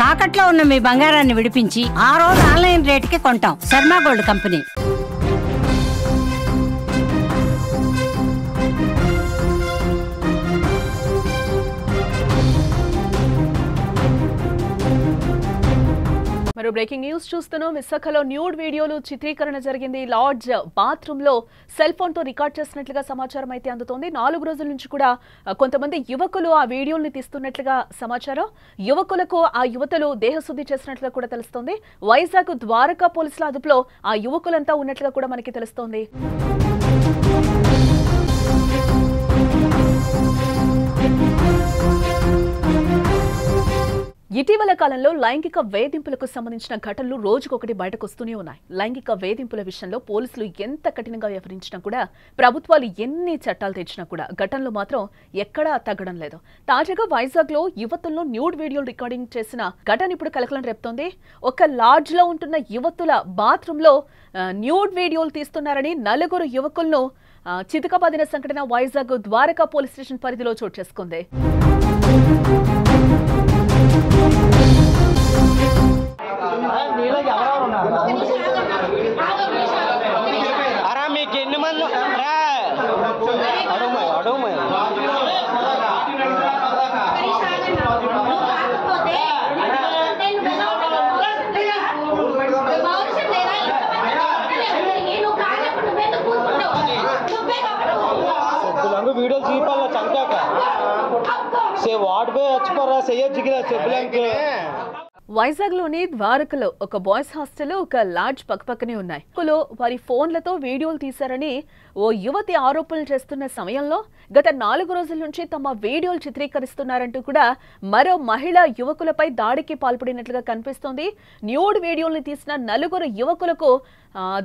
తాకట్లో ఉన్న మీ బంగారాన్ని విడిపించి ఆ రోజు ఆన్లైన్ రేటుకి కొంటాం. Sharma gold company. మరో బ్రేకింగ్ న్యూస్ చూస్తున్నాం. విశాఖలో న్యూడ్ వీడియోలు చిత్రీకరణ జరిగింది. లాడ్జ్ బాత్రూమ్ లో సెల్ ఫోన్ తో రికార్డ్ చేసినట్లుగా సమాచారం అయితే అందుతోంది. 4 రోజుల నుంచి కూడా కొంతమంది యువకులు ఆ వీడియోల్ని తీస్తున్నట్లుగా సమాచారం. యువకులకు ఆ యువతలు దేహశుద్ధి చేసినట్లుగా కూడా తెలుస్తోంది. వైజాగ్ ద్వారకా పోలీసుల అదుపులో ఆ యువకులంతా ఉన్నట్లుగా కూడా మనకి తెలుస్తోంది. ఇటీవల కాలంలో లైంగిక వేధింపులకు సంబంధించిన ఘటనలు రోజుకొకటి బయటకు వస్తూనే ఉన్నాయి. లైంగిక వేధింపుల విషయంలో పోలీసులు ఎంత కఠినంగా వ్యవహరించినా కూడా, ప్రభుత్వాలు ఎన్ని చట్టాలు తెచ్చినా కూడా ఘటనలు మాత్రం ఎక్కడా తగ్గడం లేదు. తాజాగా వైజాగ్ లో యువతులను న్యూడ్ వీడియోలు రికార్డింగ్ చేసిన ఘటన ఇప్పుడు కలకలం రేపుతోంది. ఒక లాడ్జ్ లో ఉంటున్న యువతుల బాత్రూమ్ లో న్యూడ్ వీడియోలు తీస్తున్నారని 4 యువకులను చితకబాదిన సంఘటన వైజాగ్ ద్వారకా పోలీస్ స్టేషన్ పరిధిలో చోటు చేసుకుంది. మీకు ఎన్ని మంది వీడియో చూపాల చంకాక సే వార్డ్ పే వచ్చిపోరా సయ్యద్ జిగిరా చెప్పులంకే. వైజాగ్ లోని ద్వారకలో ఒక బాయ్స్ హాస్టల్, ఒక లాడ్జ్ పక్కపక్కనే ఉన్నాయి. వారి ఫోన్లతో వీడియోలు తీశారని ఓ యువతి ఆరోపణలు చేస్తున్న సమయంలో గత 4 రోజుల నుంచి తమ వీడియోలు చిత్రీకరిస్తున్నారంటూ కూడా మరో మహిళా యువకులపై దాడికి పాల్పడినట్లుగా కనిపిస్తోంది. న్యూడ్ వీడియోల్ని తీసిన 4 యువకులకు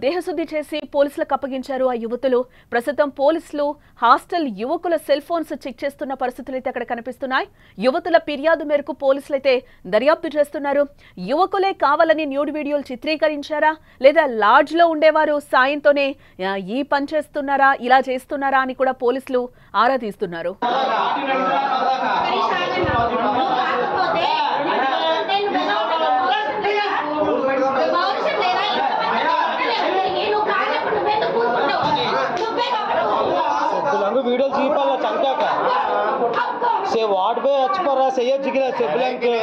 దేహశుద్ధి చేసి పోలీసులకు అప్పగించారు ఆ యువతులు. ప్రస్తుతం పోలీసులు హాస్టల్ యువకుల సెల్ ఫోన్స్ చెక్ చేస్తున్న పరిస్థితులు అయితే అక్కడ కనిపిస్తున్నాయి. యువతుల ఫిర్యాదు మేరకు పోలీసులు అయితే దర్యాప్తు చేస్తున్నారు. యువకులే కావాలని న్యూడ్ వీడియోలు చిత్రీకరించారా, లేదా లాడ్జ్ లో ఉండేవారు సాయంతోనే ఈ పని చేస్తున్నారా, ఇలా చేస్తున్నారా అని కూడా పోలీసులు ఆరా తీస్తున్నారు. వీడియో చూపాల చంకాక సే వార్డ్ పే వచ్చిపోరా సయ్యద్ జిగిరా చెప్పులంకే.